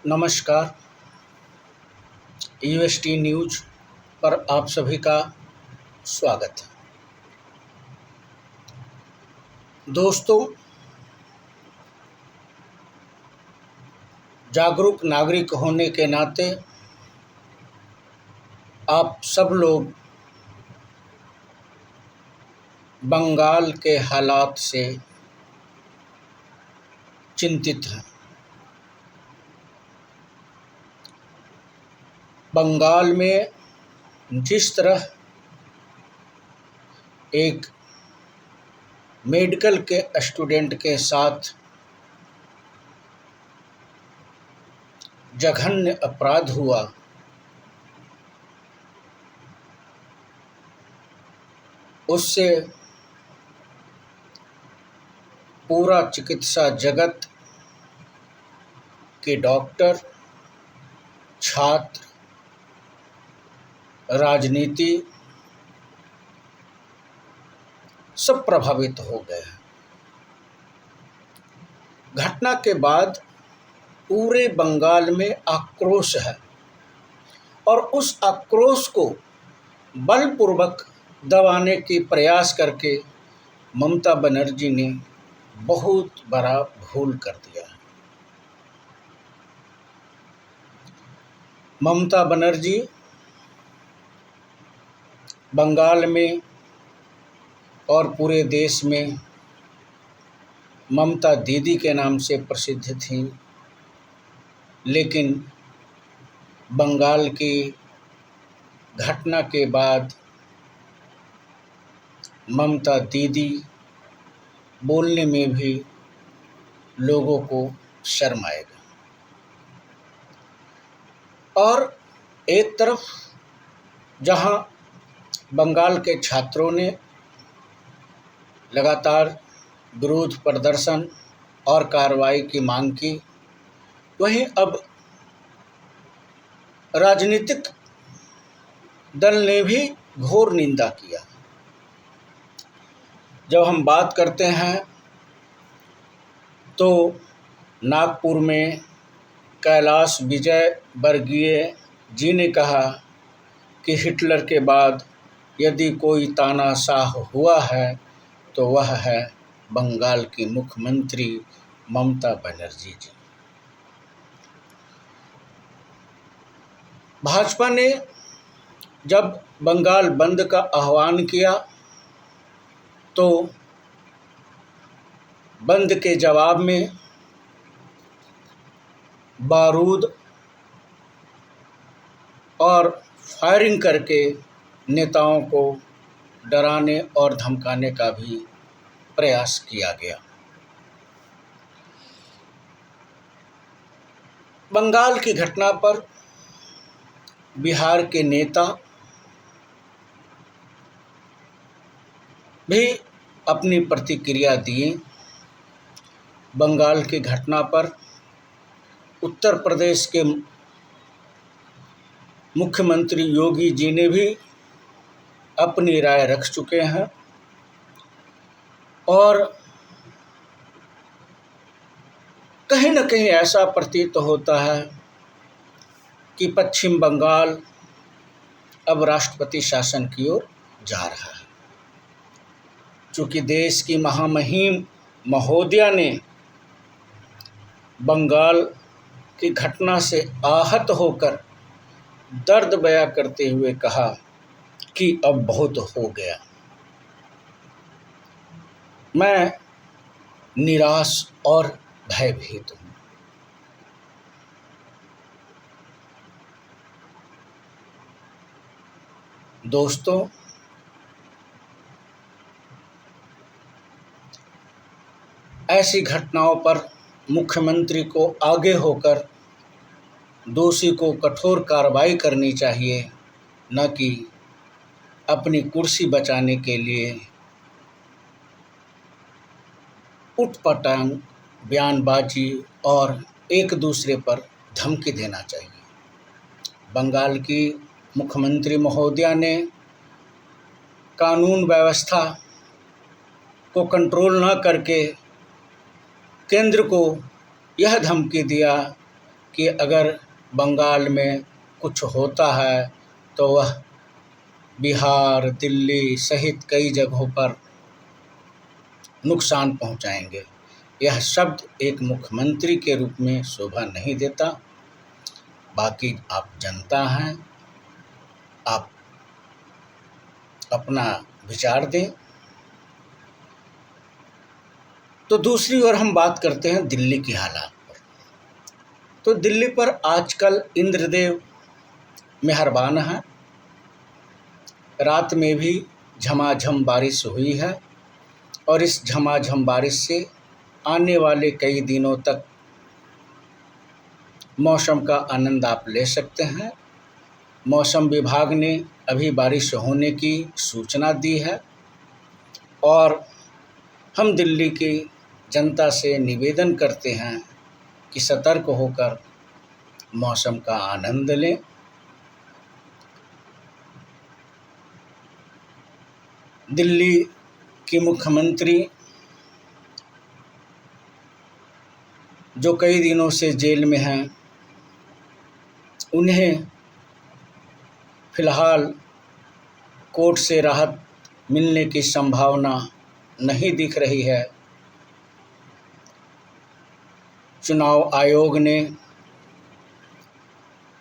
नमस्कार। UST news पर आप सभी का स्वागत है। दोस्तों, जागरूक नागरिक होने के नाते आप सब लोग बंगाल के हालात से चिंतित हैं। बंगाल में जिस तरह एक मेडिकल के स्टूडेंट के साथ जघन्य अपराध हुआ, उससे पूरा चिकित्सा जगत के डॉक्टर, छात्र, राजनीति सब प्रभावित हो गए हैं। घटना के बाद पूरे बंगाल में आक्रोश है और उस आक्रोश को बलपूर्वक दबाने की प्रयास करके ममता बनर्जी ने बहुत बड़ा भूल कर दिया है। ममता बनर्जी बंगाल में और पूरे देश में ममता दीदी के नाम से प्रसिद्ध थी, लेकिन बंगाल की घटना के बाद ममता दीदी बोलने में भी लोगों को शर्म आएगा। और एक तरफ जहां बंगाल के छात्रों ने लगातार विरोध प्रदर्शन और कार्रवाई की मांग की, वहीं अब राजनीतिक दल ने भी घोर निंदा किया। जब हम बात करते हैं तो नागपुर में कैलाश विजयवर्गीय जी ने कहा कि हिटलर के बाद यदि कोई तानाशाह हुआ है तो वह है बंगाल की मुख्यमंत्री ममता बनर्जी जी। भाजपा ने जब बंगाल बंद का आह्वान किया तो बंद के जवाब में बारूद और फायरिंग करके नेताओं को डराने और धमकाने का भी प्रयास किया गया। बंगाल की घटना पर बिहार के नेता भी अपनी प्रतिक्रिया दिए। बंगाल की घटना पर उत्तर प्रदेश के मुख्यमंत्री योगी जी ने भी अपनी राय रख चुके हैं और कहीं न कहीं ऐसा प्रतीत होता है कि पश्चिम बंगाल अब राष्ट्रपति शासन की ओर जा रहा है। चूँकि देश की महामहिम महोदया ने बंगाल की घटना से आहत होकर दर्द बयां करते हुए कहा कि अब बहुत हो गया। मैं निराश और भयभीत हूँ। दोस्तों, ऐसी घटनाओं पर मुख्यमंत्री को आगे होकर दोषी को कठोर कार्रवाई करनी चाहिए, न कि अपनी कुर्सी बचाने के लिए उटपटांग बयानबाजी और एक दूसरे पर धमकी देना चाहिए। बंगाल की मुख्यमंत्री महोदया ने कानून व्यवस्था को कंट्रोल न करके केंद्र को यह धमकी दिया कि अगर बंगाल में कुछ होता है तो वह बिहार, दिल्ली सहित कई जगहों पर नुकसान पहुंचाएंगे। यह शब्द एक मुख्यमंत्री के रूप में शोभा नहीं देता। बाकी आप जनता हैं, आप अपना विचार दें। तो दूसरी ओर हम बात करते हैं दिल्ली की हालात पर। तो दिल्ली पर आजकल इंद्रदेव मेहरबान है। रात में भी झमाझम बारिश हुई है और इस झमाझम बारिश से आने वाले कई दिनों तक मौसम का आनंद आप ले सकते हैं। मौसम विभाग ने अभी बारिश होने की सूचना दी है और हम दिल्ली की जनता से निवेदन करते हैं कि सतर्क होकर मौसम का आनंद लें। दिल्ली की मुख्यमंत्री जो कई दिनों से जेल में हैं, उन्हें फ़िलहाल कोर्ट से राहत मिलने की संभावना नहीं दिख रही है। चुनाव आयोग ने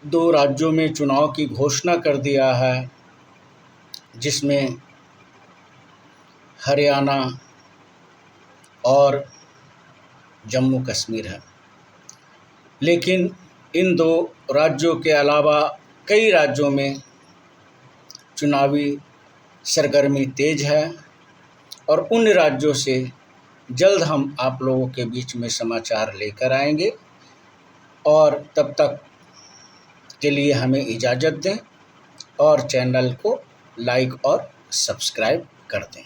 2 राज्यों में चुनाव की घोषणा कर दिया है, जिसमें हरियाणा और जम्मू कश्मीर है। लेकिन इन 2 राज्यों के अलावा कई राज्यों में चुनावी सरगर्मी तेज है और उन राज्यों से जल्द हम आप लोगों के बीच में समाचार लेकर आएंगे। और तब तक के लिए हमें इजाज़त दें और चैनल को लाइक और सब्सक्राइब कर दें।